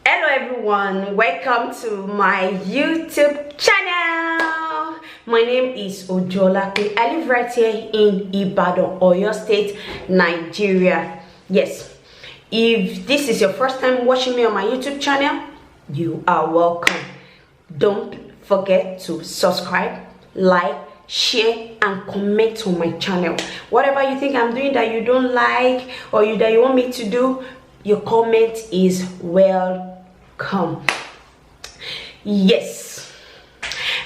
Hello everyone, welcome to my YouTube channel. My name is Ojolape. I live right here in Ibadan, Oyo State, Nigeria. Yes, if this is your first time watching me on my YouTube channel, you are welcome. Don't forget to subscribe, like, share and comment on my channel. Whatever you think I'm doing that you don't like or that you want me to do, your comment is welcome. Yes,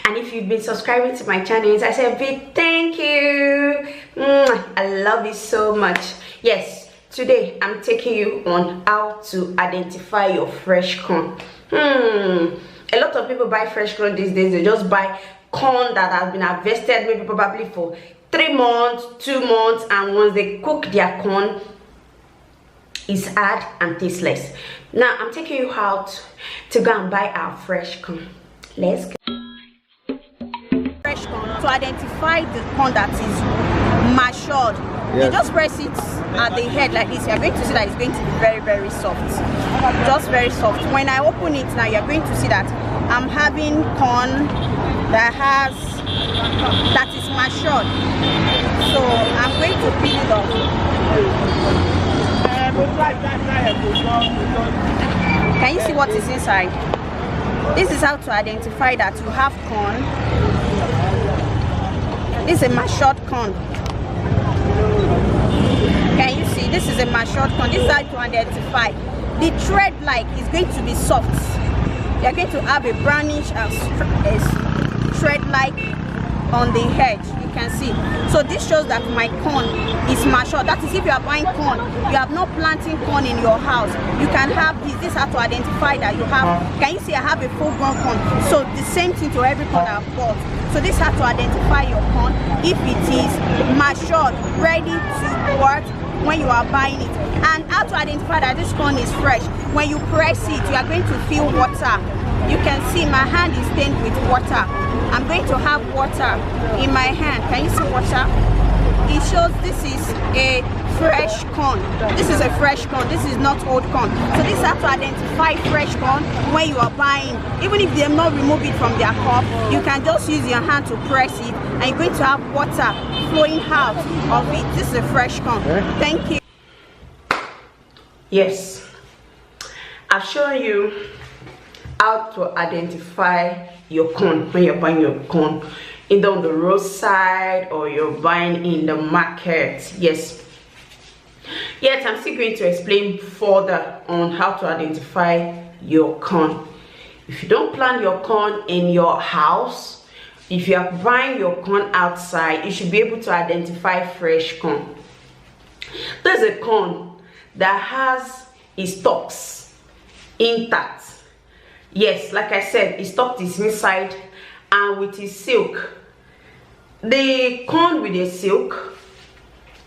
and if you've been subscribing to my channel, I say a big thank you. I love you so much. Yes, today I'm taking you on how to identify your fresh corn. A lot of people buy fresh corn these days. They just buy corn that has been harvested maybe probably for 3 months, 2 months, and once they cook their corn, it's hard and tasteless. Now I'm taking you out to go and buy our fresh corn. Let's go. Fresh corn, to identify the corn that is matured, yes. You just press it at the head like this. You're going to see that it's going to be very, very soft. Just very soft. When I open it now, you're going to see that I'm having corn that is matured. So I'm going to peel it off. Can you see what is inside? This is how to identify that you have corn. This is a matured corn. Can you see? This is a matured corn. This is how to identify. The thread like is going to be soft. You're going to have a brownish thread like on the edge. You can see. So this shows that my corn is matured. That is, if you are buying corn, you have not planting corn in your house, you can have this. This is how to identify that you have. Can you see I have a full-grown corn? So the same thing to every corn I've bought. So this is how to identify your corn if it is matured, ready to what when you are buying it. And how to identify that this corn is fresh. When you press it, you are going to feel water. You can see my hand is stained with water. I'm going to have water in my hand. Can you see water? It shows this is a fresh corn. This is a fresh corn. This is not old corn. So this is how to identify fresh corn when you are buying. Even if they have not removed it from their cup, you can just use your hand to press it, and you're going to have water flowing out of it. This is a fresh corn. Thank you. Yes, I've shown you how to identify your corn when you're buying your corn either on the roadside or you're buying in the market. Yes, I'm still going to explain further on how to identify your corn. If you don't plant your corn in your house, if you are buying your corn outside, you should be able to identify fresh corn. There's a corn that has its stalks intact. Yes, like I said, its stalk is inside and with its silk. The corn with the silk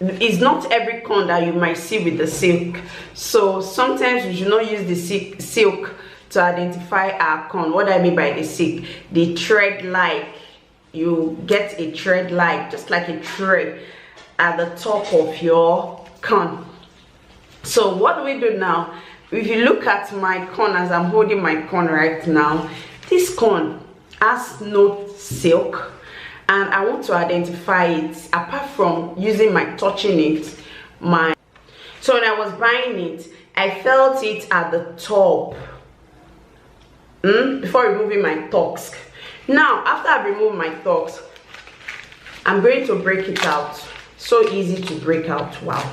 is not every corn that you might see with the silk. So sometimes we should not use the silk to identify our corn. What I mean by the silk, the thread like, you get a thread like, just like a thread at the top of your corn. So what do we do now? If you look at my corn as I'm holding my corn right now, this corn has no silk, and I want to identify it apart from using my touching it. So when I was buying it, I felt it at the top before removing my stalks. Now after I remove my stalks, I'm going to break it out. So easy to break out. Wow.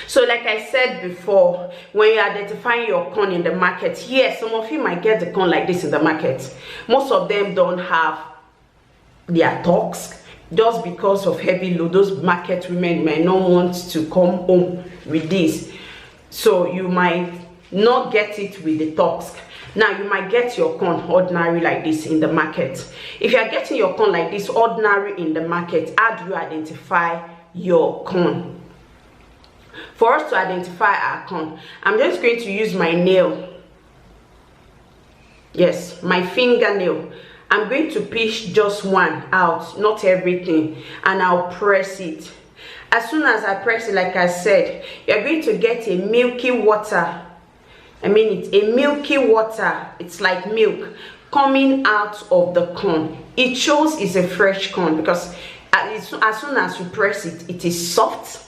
So like I said before, when you're identifying your corn in the market, yes, some of you might get the corn like this in the market. Most of them don't have their stalks just because of heavy load. Those market women may not want to come home with this. So you might not get it with the stalks. Now you might get your corn ordinary like this in the market. If you are getting your corn like this ordinary in the market, how do you identify your corn? For us to identify our corn, I'm just going to use my nail. Yes, my fingernail. I'm going to pick just one out, not everything, and I'll press it. As soon as I press it, like I said, you're going to get a milky water I mean, it's a milky water. It's like milk coming out of the corn. It shows it's a fresh corn because as soon as you press it, it is soft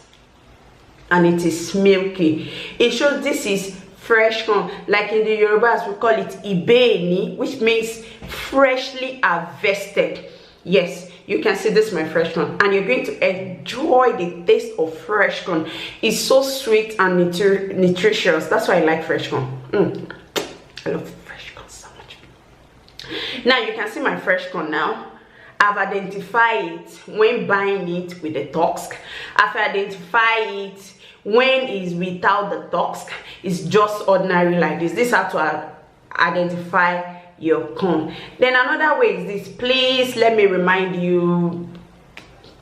and it is milky. It shows this is fresh corn. Like in the Yorubas, we call it ibeni, which means freshly harvested. Yes, you can see this is my fresh corn, and you're going to enjoy the taste of fresh corn. It's so sweet and nutritious. That's why I like fresh corn. I love fresh corn so much. Now you can see my fresh corn now. I've identified it when buying it with the tusk. I've identified it when it's without the tusk. It's just ordinary like this. This is how to identify your corn. Then another way is this. Please let me remind you,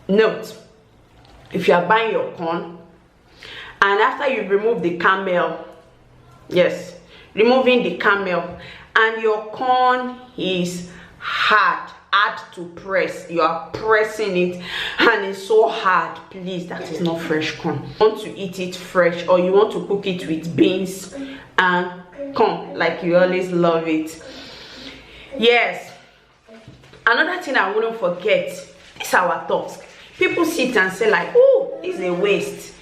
note, if you are buying your corn and after you remove the camel, yes, removing the camel, and your corn is hard to press, you are pressing it and it's so hard, please, that is not fresh corn. You want to eat it fresh, or you want to cook it with beans and corn like you always love it. Yes, another thing I wouldn't forget is our tusk. People sit and say like, oh, it's a waste.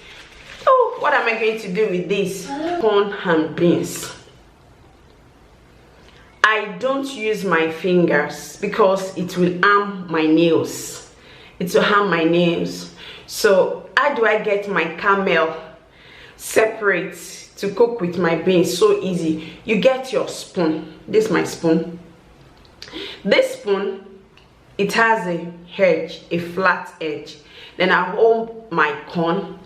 Oh, what am I going to do with this? Corn and beans. I don't use my fingers because it will harm my nails. It will harm my nails. So how do I get my camel separate to cook with my beans? So easy. You get your spoon. This is my spoon. This spoon, it has a edge, a flat edge. Then I hold my corn.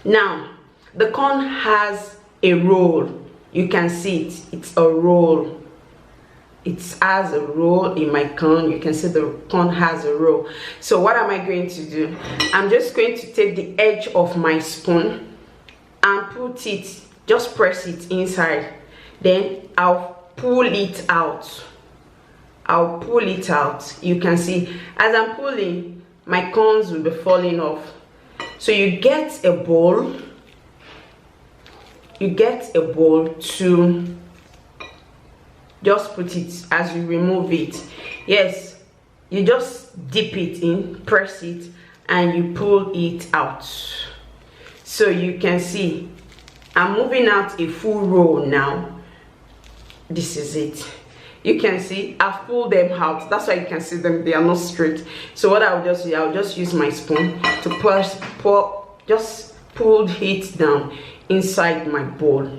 Now the corn has a roll. You can see it. It's a roll. It has a roll in my corn. You can see the corn has a roll. So what am I going to do? I'm just going to take the edge of my spoon and put it, just press it inside. Then I'll pull it out. I'll pull it out. You can see as I'm pulling, my corns will be falling off. So you get a bowl. You get a bowl to just put it as you remove it. Yes, you just dip it in, press it, and you pull it out. So you can see I'm moving out a full roll now. This is it. You can see I've pulled them out. That's why you can see them, they are not straight. So what I'll just do, I'll just use my spoon to just pull it down inside my bowl.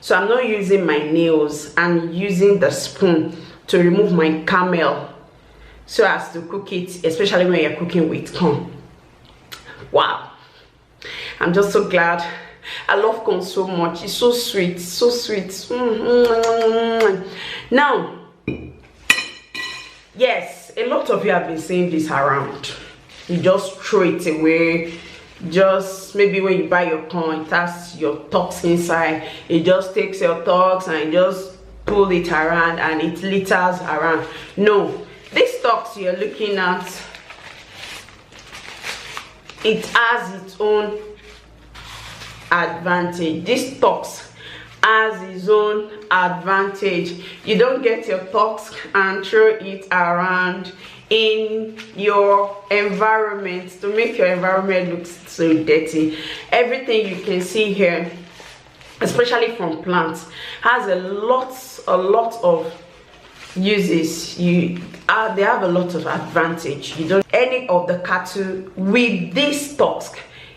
So I'm not using my nails, I'm using the spoon to remove my camel so as to cook it, especially when you're cooking with corn. Wow, I'm just so glad. I love corn so much. It's so sweet, so sweet. Now, yes, a lot of you have been saying this around. You just throw it away. Just maybe when you buy your corn, it has your tucks inside. It just takes your tucks and just pull it around and it litters around. No, these tucks you're looking at, it has its own advantage. This tucks has its own advantage. You don't get your tucks and throw it around in your environment to make your environment look so dirty. Everything you can see here, especially from plants, has a lot of uses. They have a lot of advantage. You don't any of the cattle with this tusk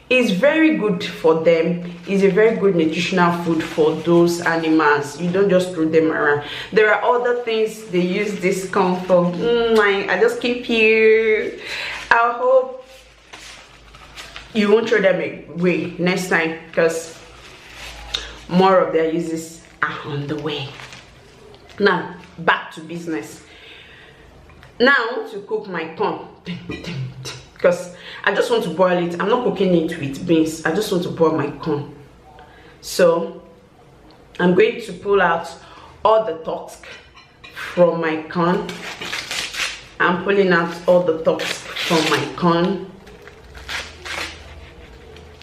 is very good for them. It's a very good nutritional food for those animals. You don't just throw them around. There are other things they use this corn for. I just keep here. I hope you won't throw them away next time, because more of their uses are on the way. Now back to business. Now I want to cook my corn because I just want to boil it. I'm not cooking it with beans. I just want to boil my corn. So I'm going to pull out all the tusk from my corn. I'm pulling out all the tusk from my corn.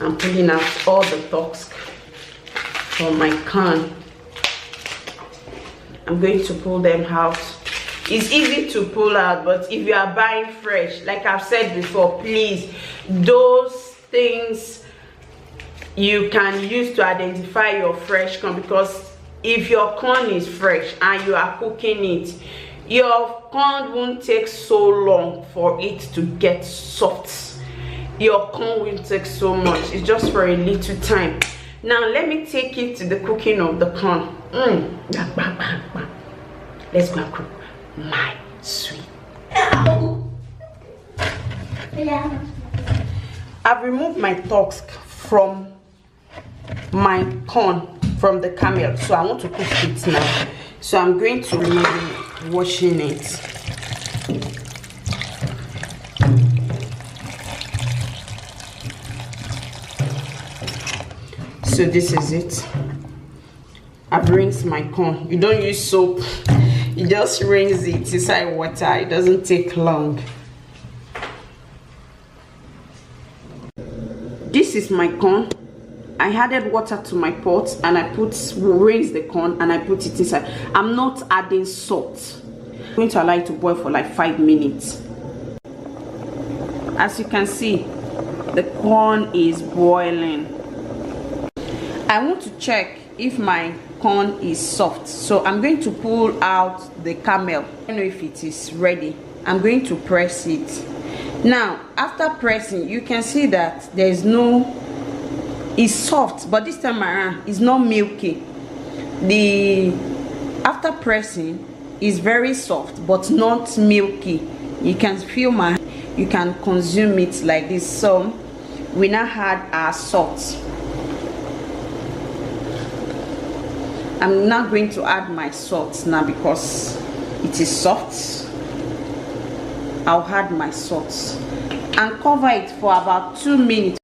I'm pulling out all the tusk from my corn. I'm going to pull them out. It's easy to pull out, but if you are buying fresh, like I've said before, please, those things you can use to identify your fresh corn, because if your corn is fresh and you are cooking it, your corn won't take so long for it to get soft. Your corn won't take so much, it's just for a little time. Now let me take it to the cooking of the corn. Let's go and cook my sweet. I've removed my tusk from my corn from the camel, so I want to cook it now. So I'm going to be washing it. So this is it. I've rinsed my corn. You don't use soap, you just rinse it inside water. It doesn't take long. This is my corn. I added water to my pot and I rinsed the corn and I put it inside. I'm not adding salt. I'm going to allow it to boil for like 5 minutes. As you can see, the corn is boiling. I want to check if my corn is soft, so I'm going to pull out the camel. I don't know if it is ready. I'm going to press it. Now after pressing, you can see that there is no, it's soft, but this time around it's not milky. After pressing is very soft but not milky. You can feel you can consume it like this. So we now add our salt. I'm not going to add my salt now because it is soft. I'll add my salt and cover it for about 2 minutes.